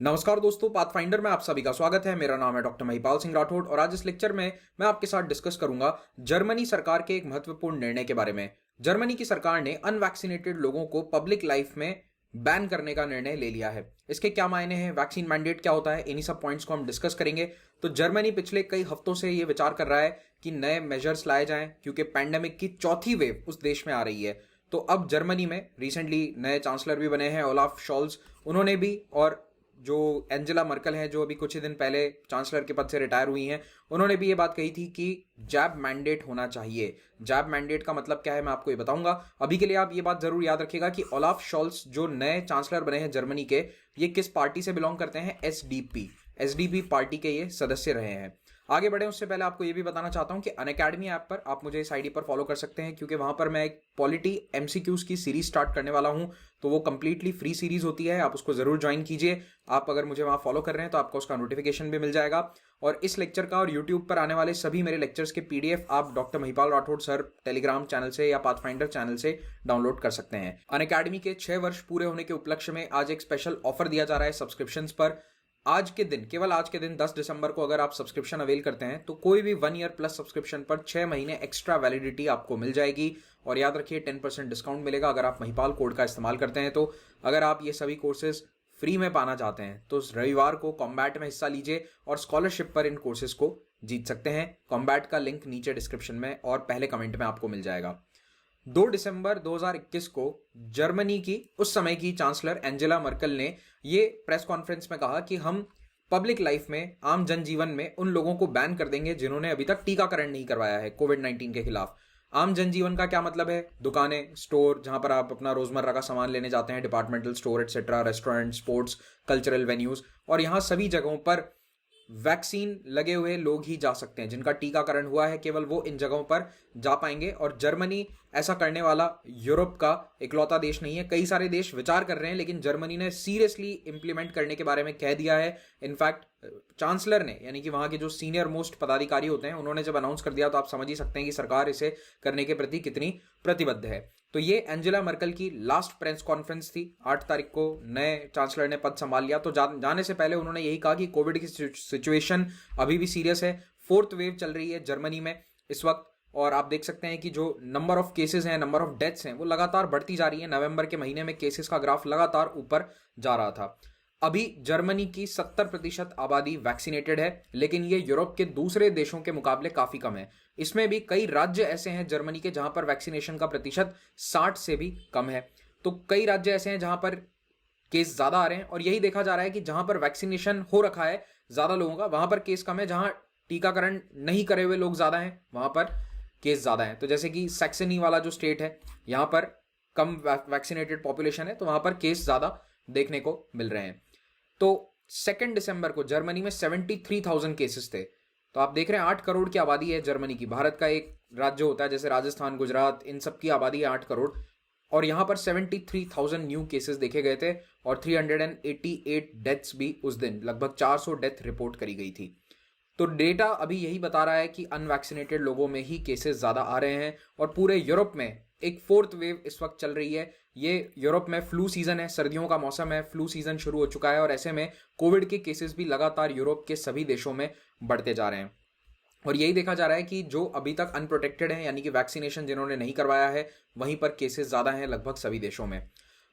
नमस्कार दोस्तों, पाथफाइंडर में आप सभी का स्वागत है। मेरा नाम है डॉक्टर महिपाल सिंह राठौड़ और आज इस लेक्चर में मैं आपके साथ डिस्कस करूंगा जर्मनी सरकार के एक महत्वपूर्ण निर्णय के बारे में। जर्मनी की सरकार ने अनवैक्सीनेटेड लोगों को पब्लिक लाइफ में बैन करने का निर्णय ले लिया है। इसके क्या मायने हैं, वैक्सीन मैंडेट क्या होता है, इन्हीं सब पॉइंट्स को हम डिस्कस करेंगे। तो जर्मनी पिछले कई हफ्तों से ये विचार कर रहा है कि नए मेजर्स लाए जाएं क्योंकि पैंडेमिक की चौथी वेव उस देश में आ रही है। तो अब जर्मनी में रिसेंटली नए चांसलर भी बने हैं, ओलाफ शॉल्ज, उन्होंने भी, और जो एंजेला मर्कल है जो अभी कुछ ही दिन पहले चांसलर के पद से रिटायर हुई हैं, उन्होंने भी ये बात कही थी कि जैब मैंडेट होना चाहिए। जैब मैंडेट का मतलब क्या है मैं आपको ये बताऊंगा। अभी के लिए आप ये बात जरूर याद रखिएगा कि ओलाफ शॉल्स जो नए चांसलर बने हैं जर्मनी के, ये किस पार्टी से बिलोंग करते हैं, एसडीपी पार्टी के ये सदस्य रहे हैं। आगे बढ़े उससे पहले आपको ये भी बताना चाहता हूं कि अनअकैडमी ऐप पर आप मुझे इस आईडी पर फॉलो कर सकते हैं क्योंकि वहां पर मैं एक पॉलिटी एमसीक्यूज की सीरीज स्टार्ट करने वाला हूं। तो वो कंप्लीटली फ्री सीरीज होती है, आप उसको जरूर ज्वाइन कीजिए। आप अगर मुझे वहां फॉलो कर रहे हैं तो आपको उसका नोटिफिकेशन भी मिल जाएगा। और इस लेक्चर का और यूट्यूब पर आने वाले सभी मेरे लेक्चर्स के पीडीएफ आप doctor Mahipal Rathore sir Telegram channel से या पाथफाइंडर चैनल से डाउनलोड कर सकते हैं। अनअकैडमी के 6 वर्ष पूरे होने के उपलक्ष्य में आज एक स्पेशल ऑफर दिया जा रहा है सब्सक्रिप्शन पर। आज के दिन, केवल आज के दिन 10 दिसंबर को अगर आप सब्सक्रिप्शन अवेल करते हैं तो कोई भी 1 ईयर प्लस सब्सक्रिप्शन पर 6 महीने एक्स्ट्रा वैलिडिटी आपको मिल जाएगी। और याद रखिए 10% डिस्काउंट मिलेगा अगर आप महिपाल कोड का इस्तेमाल करते हैं। तो अगर आप ये सभी कोर्सेज फ्री में पाना चाहते हैं तो रविवार को कॉम्बैट में हिस्सा लीजिए और स्कॉलरशिप पर इन कोर्सेज को जीत सकते हैं। कॉम्बैट का लिंक नीचे डिस्क्रिप्शन में और पहले कमेंट में आपको मिल जाएगा। 2 दिसंबर 2021 को जर्मनी की उस समय की चांसलर एंजेला मर्कल ने ये प्रेस कॉन्फ्रेंस में कहा कि हम पब्लिक लाइफ में, आम जनजीवन में उन लोगों को बैन कर देंगे जिन्होंने अभी तक टीकाकरण नहीं करवाया है कोविड-19 के खिलाफ। आम जनजीवन का क्या मतलब है? दुकानें, स्टोर, जहां पर आप अपना रोजमर्रा का सामान लेने जाते हैं, departmental store etcetera, restaurant, sports, cultural venues, और यहां सभी जगहों पर वैक्सीन लगे हुए लोग ही जा सकते हैं। जिनका टीकाकरण हुआ है केवल वो इन जगहों पर जा पाएंगे। और जर्मनी ऐसा करने वाला यूरोप का इकलौता देश नहीं है। कई सारे देश विचार कर रहे हैं लेकिन जर्मनी ने सीरियसली इंप्लीमेंट करने के बारे में कह दिया है। इनफैक्ट चांसलर ने, यानी कि वहां के जो सीनियर मोस्ट पदाधिकारी होते हैं, उन्होंने जब अनाउंस कर दिया तो आप समझ ही सकते हैं कि सरकार इसे करने के प्रति कितनी प्रतिबद्ध है। तो ये एंजेला मर्कल की लास्ट प्रेस कॉन्फ्रेंस थी। 8 तारीख को नए चांसलर ने पद संभाल लिया। तो जाने से पहले उन्होंने यही कहा कि कोविड की सिचुएशन अभी भी सीरियस है। 4th वेव चल रही है जर्मनी में इस वक्त, और आप देख सकते हैं कि जो नंबर ऑफ केसेस हैं, नंबर ऑफ डेथ्स हैं, वो लगातार बढ़ती जा रही है। नवंबर के महीने में केसेस का ग्राफ लगातार ऊपर जा रहा था। अभी जर्मनी की 70% आबादी वैक्सीनेटेड है, लेकिन ये यूरोप के दूसरे देशों के मुकाबले काफी कम है। इसमें भी कई राज्य ऐसे हैं जर्मनी के जहां पर वैक्सीनेशन का प्रतिशत 60 से भी कम है। तो कई राज्य ऐसे हैं जहां पर केस ज्यादा आ रहे हैं, और यही देखा जा रहा है कि जहां पर वैक्सीनेशन हो रखा है ज्यादा लोगों का, वहां पर केस कम है। जहां टीकाकरण नहीं करे हुए लोग ज्यादा हैं, वहां पर केस ज्यादा है। तो जैसे कि सैक्सनी वाला जो स्टेट है, यहां पर कम वैक्सीनेटेड पॉपुलेशन है, तो वहां पर केस ज्यादा देखने को मिल रहे हैं। तो 2 दिसंबर को जर्मनी में 73,000 केसेस थे। तो आप देख रहे हैं 8 करोड़ की आबादी है जर्मनी की। भारत का एक राज्य होता है जैसे राजस्थान, गुजरात, इन सब की आबादी है 8 करोड़, और यहां पर 73,000 न्यू केसेस देखे गए थे और 388 डेथ्स भी उस दिन, लगभग 400 डेथ रिपोर्ट करी गई थी। तो डेटा अभी यही बता रहा है कि अनवैक्सीनेटेड लोगों में ही केसेस ज्यादा आ रहे हैं, और पूरे यूरोप में एक 4th वेव इस वक्त चल रही है। ये यूरोप में फ्लू सीजन है, सर्दियों का मौसम है, फ्लू सीजन शुरू हो चुका है, और ऐसे में कोविड के केसेस भी लगातार यूरोप के सभी देशों में बढ़ते जा रहे हैं। और यही देखा जा रहा है कि जो अभी तक अनप्रोटेक्टेड है, यानी कि वैक्सीनेशन जिन्होंने नहीं करवाया है, वहीं पर केसेस ज्यादा हैं लगभग सभी देशों में।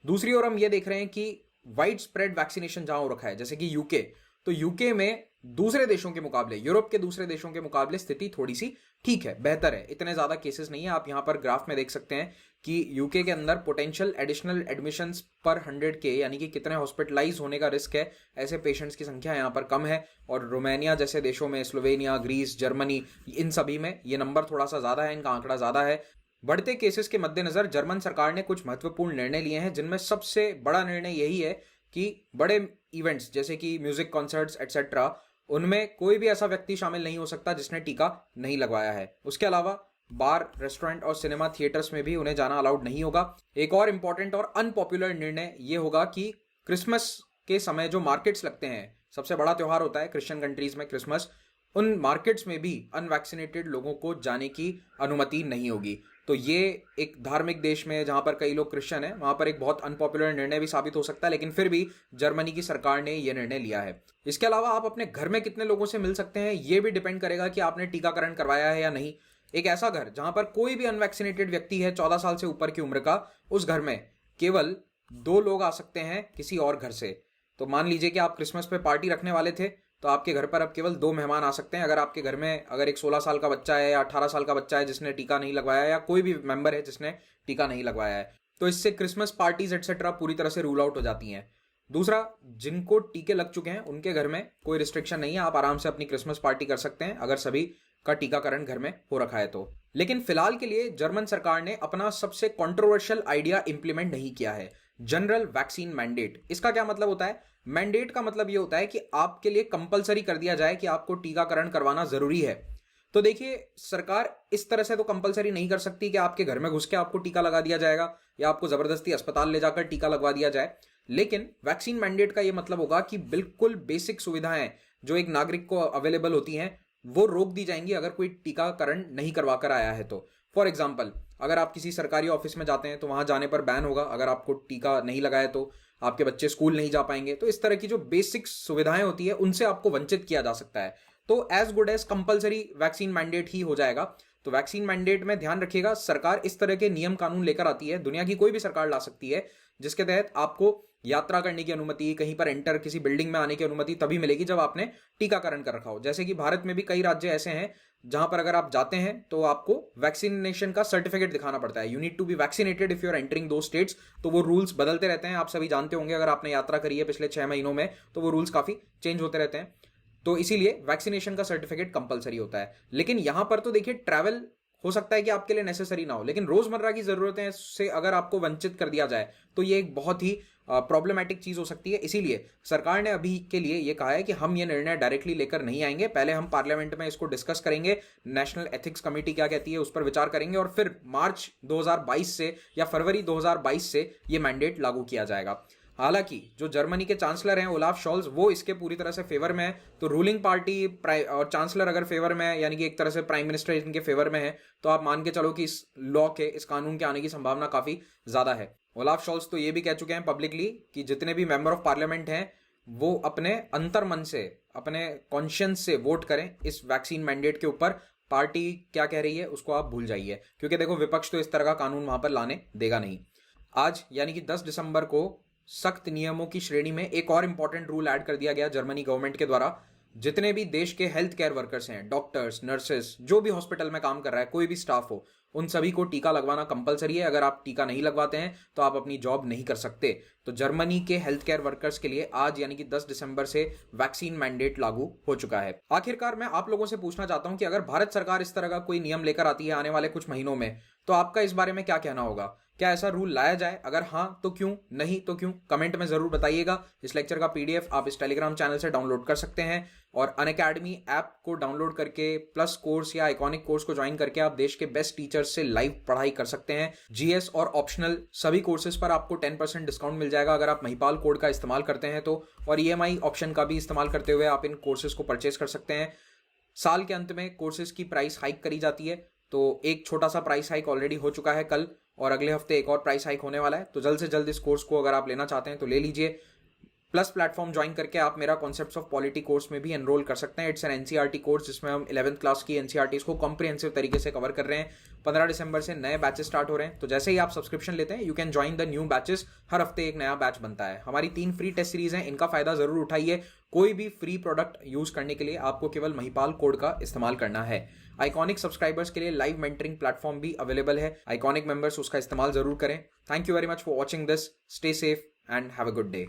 दूसरी ओर हम ये देख रहे हैं कि वाइड स्प्रेड वैक्सीनेशन जहां हो रखा है, जैसे कि यूके, तो यूके में दूसरे देशों के मुकाबले, यूरोप के दूसरे देशों के मुकाबले स्थिति थोड़ी सी ठीक है, बेहतर है। इतने ज्यादा केसेस नहीं है। आप यहां पर ग्राफ में देख सकते हैं कि यूके के अंदर पोटेंशियल एडिशनल एडमिशंस पर 100 के, यानी कि कितने हॉस्पिटलाइज होने का रिस्क है, ऐसे पेशेंट्स की संख्या यहां पर कम है। और रोमानिया जैसे देशों में, स्लोवेनिया, ग्रीस, जर्मनी, इन सभी में ये नंबर थोड़ा सा ज्यादा है, इनका आंकड़ा ज्यादा है। बढ़ते केसेस के मद्देनजर जर्मन सरकार ने कुछ महत्वपूर्ण निर्णय लिए हैं, जिनमें सबसे बड़ा निर्णय यही है कि बड़े इवेंट्स जैसे कि म्यूजिक कॉन्सर्ट्स एटसेट्रा, उनमें कोई भी ऐसा व्यक्ति शामिल नहीं हो सकता जिसने टीका नहीं लगवाया है। उसके अलावा बार, रेस्टोरेंट और सिनेमा थिएटर्स में भी उन्हें जाना अलाउड नहीं होगा। एक और इंपॉर्टेंट और अनपॉपुलर निर्णय यह होगा कि क्रिसमस के समय जो मार्केट्स लगते हैं, सबसे बड़ा त्योहार होता है क्रिश्चियन कंट्रीज में क्रिसमस, उन मार्केट्स में भी अनवैक्सीनेटेड लोगों को जाने की अनुमति नहीं होगी। तो ये एक धार्मिक देश में जहां पर कई लोग क्रिश्चियन हैं, वहां पर एक बहुत अनपॉपुलर निर्णय भी साबित हो सकता है, लेकिन फिर भी जर्मनी की सरकार ने यह निर्णय लिया है। इसके अलावा आप अपने घर में कितने लोगों से मिल सकते हैं, यह भी डिपेंड करेगा कि आपने टीकाकरण करवाया है या नहीं। एक ऐसा घर जहां पर कोई भी अनवैक्सीनेटेड व्यक्ति है 14 साल से ऊपर की उम्र का, उस घर में केवल 2 लोग आ सकते हैं किसी और घर से। तो मान लीजिए कि आप क्रिसमस पे पार्टी रखने वाले थे, तो आपके घर पर अब केवल 2 मेहमान आ सकते हैं। अगर आपके घर में अगर एक 16 साल का बच्चा है या 18 साल का बच्चा है जिसने टीका नहीं लगवाया है, या कोई भी मेंबर है जिसने टीका नहीं लगवाया है, तो इससे क्रिसमस पार्टीज एक्सेट्रा पूरी तरह से रूल आउट हो जाती हैं। दूसरा, जिनको टीके लग चुके हैं उनके घर में कोई रिस्ट्रिक्शन नहीं है, आप आराम से अपनी क्रिसमस पार्टी कर सकते हैं अगर सभी का टीकाकरण घर में हो रखा है तो। लेकिन फिलहाल के लिए जर्मन सरकार ने अपना सबसे कंट्रोवर्शियल आइडिया इंप्लीमेंट नहीं किया है, जनरल वैक्सीन मैंडेट। इसका क्या मतलब होता है? मैंडेट का मतलब यह होता है कि आपके लिए कंपलसरी कर दिया जाए कि आपको टीकाकरण करवाना जरूरी है। तो देखिए, सरकार इस तरह से तो कंपलसरी नहीं कर सकती कि आपके घर में घुस के आपको टीका लगा दिया जाएगा या आपको जबरदस्ती अस्पताल ले जाकर टीका लगवा दिया जाए। लेकिन वैक्सीन मैंडेट का यह मतलब होगा कि बिल्कुल बेसिक सुविधाएं जो एक नागरिक को अवेलेबल होती हैं वो रोक दी जाएंगी अगर कोई टीकाकरण नहीं करवा कर आया है तो। फॉर एग्जाम्पल, अगर आप किसी सरकारी ऑफिस में जाते हैं तो वहां जाने पर बैन होगा अगर आपको टीका नहीं लगाया तो। आपके बच्चे स्कूल नहीं जा पाएंगे। तो इस तरह की जो बेसिक सुविधाएं होती है उनसे आपको वंचित किया जा सकता है। तो as good as compulsory vaccine mandate ही हो जाएगा। तो वैक्सीन मैंडेट में ध्यान रखिएगा, सरकार इस तरह के नियम कानून लेकर आती है, दुनिया की कोई भी सरकार ला सकती है, जिसके तहत आपको यात्रा करने की अनुमति, कहीं पर एंटर किसी बिल्डिंग में आने की अनुमति तभी मिलेगी जब आपने टीकाकरण कर रखा हो। जैसे कि भारत में भी कई राज्य ऐसे हैं जहां पर अगर आप जाते हैं तो आपको वैक्सीनेशन का सर्टिफिकेट दिखाना पड़ता है। You need to be vaccinated if you are entering दो स्टेट्स। तो वो रूल्स बदलते रहते हैं, आप सभी जानते होंगे अगर आपने यात्रा करी है पिछले 6 महीनों में, तो वो रूल्स काफी चेंज होते रहते हैं। तो इसीलिए वैक्सीनेशन का सर्टिफिकेट कंपलसरी होता है। लेकिन यहां पर तो देखिए, ट्रैवल हो सकता है कि आपके लिए नेसेसरी ना हो, लेकिन रोजमर्रा की जरूरतें से अगर आपको वंचित कर दिया जाए तो ये एक बहुत ही प्रॉब्लमेटिक चीज हो सकती है। इसीलिए सरकार ने अभी के लिए ये कहा है कि हम ये निर्णय डायरेक्टली लेकर नहीं आएंगे, पहले हम पार्लियामेंट में इसको डिस्कस करेंगे, नेशनल एथिक्स कमेटी क्या कहती है उस पर विचार करेंगे, और फिर मार्च 2022 से या फरवरी 2022 से ये मैंडेट लागू किया जाएगा। हालांकि जो जर्मनी के चांसलर हैं ओलाफ शॉल्ज, वो इसके पूरी तरह से फेवर में है। तो रूलिंग पार्टी और चांसलर अगर फेवर में है, यानी कि एक तरह से प्राइम मिनिस्टर इनके फेवर में है, तो आप मान के चलो कि इस लॉ के, इस कानून के आने की संभावना काफी ज्यादा है। ओलाफ शॉल्ज तो ये भी कह चुके हैं पब्लिकली कि जितने भी मेंबर ऑफ पार्लियामेंट हैं वो अपने अंतर्मन से, अपने कॉन्शियंस से वोट करें इस वैक्सीन मैंडेट के ऊपर। पार्टी क्या कह रही है उसको आप भूल जाइए, क्योंकि देखो विपक्ष तो इस तरह का कानून वहां पर लाने देगा नहीं। आज यानी कि 10 दिसंबर को सख्त नियमों की श्रेणी में एक और इंपॉर्टेंट रूल ऐड कर दिया गया जर्मनी गवर्नमेंट के द्वारा। जितने भी देश के हेल्थ केयर वर्कर्स हैं, डॉक्टर्स, नर्सेस, जो भी हॉस्पिटल में काम कर रहा है, कोई भी स्टाफ हो, उन सभी को टीका लगवाना कंपलसरी है। अगर आप टीका नहीं लगवाते हैं तो आप अपनी जॉब नहीं कर सकते। तो जर्मनी के हेल्थ केयर वर्कर्स के लिए आज यानी कि 10 दिसंबर से वैक्सीन मैंडेट लागू हो चुका है। आखिरकार मैं आप लोगों से पूछना चाहता हूं कि अगर भारत सरकार इस तरह का कोई नियम लेकर आती है आने वाले कुछ महीनों में, तो आपका इस बारे में क्या कहना होगा? क्या ऐसा रूल लाया जाए? अगर हाँ तो क्यों, नहीं तो क्यों? कमेंट में जरूर बताइएगा। इस लेक्चर का पीडीएफ आप इस टेलीग्राम चैनल से डाउनलोड कर सकते हैं, और अनअकैडमी ऐप को डाउनलोड करके प्लस कोर्स या आइकॉनिक कोर्स को ज्वाइन करके आप देश के बेस्ट टीचर्स से लाइव पढ़ाई कर सकते हैं। जीएस और ऑप्शनल सभी कोर्सेज पर आपको 10% डिस्काउंट मिल जाएगा अगर आप महिपाल कोड का इस्तेमाल करते हैं तो, और ईएमआई ऑप्शन का भी इस्तेमाल करते हुए आप इन कोर्सेज को परचेज कर सकते हैं। साल के अंत में कोर्सेज की प्राइस हाइक करी जाती है, तो एक छोटा सा प्राइस हाइक ऑलरेडी हो चुका है कल, और अगले हफ्ते एक और प्राइस हाइक होने वाला है। तो जल्द से जल्द इस कोर्स को अगर आप लेना चाहते हैं तो ले लीजिए। प्लस प्लेटफॉर्म ज्वाइन करके आप मेरा कॉन्सेप्ट्स ऑफ पॉलिटी कोर्स में भी एनरोल कर सकते हैं। इट्स एन एनसीईआरटी कोर्स जिसमें हम 11th क्लास की एनसीईआरटीज को कॉम्प्रिहेंसिव तरीके से कवर कर रहे हैं। 15 दिसंबर से नए बैचेस स्टार्ट हो रहे हैं, तो जैसे ही आप सब्सक्रिप्शन लेते हैं you can join the new batches. हर हफ्ते एक नया बैच बनता है। हमारी 3 फ्री टेस्ट सीरीज हैं, इनका फायदा जरूर उठाइए। कोई भी फ्री प्रोडक्ट यूज करने के लिए आपको केवल महिपाल कोड का इस्तेमाल करना है। आइकॉनिक सब्सक्राइबर्स के लिए लाइव मेंटरिंग प्लेटफॉर्म भी अवेलेबल है। आइकॉनिक मेंबर्स उसका इस्तेमाल जरूर करें। Thank you very much for watching this. Stay safe and have a good day.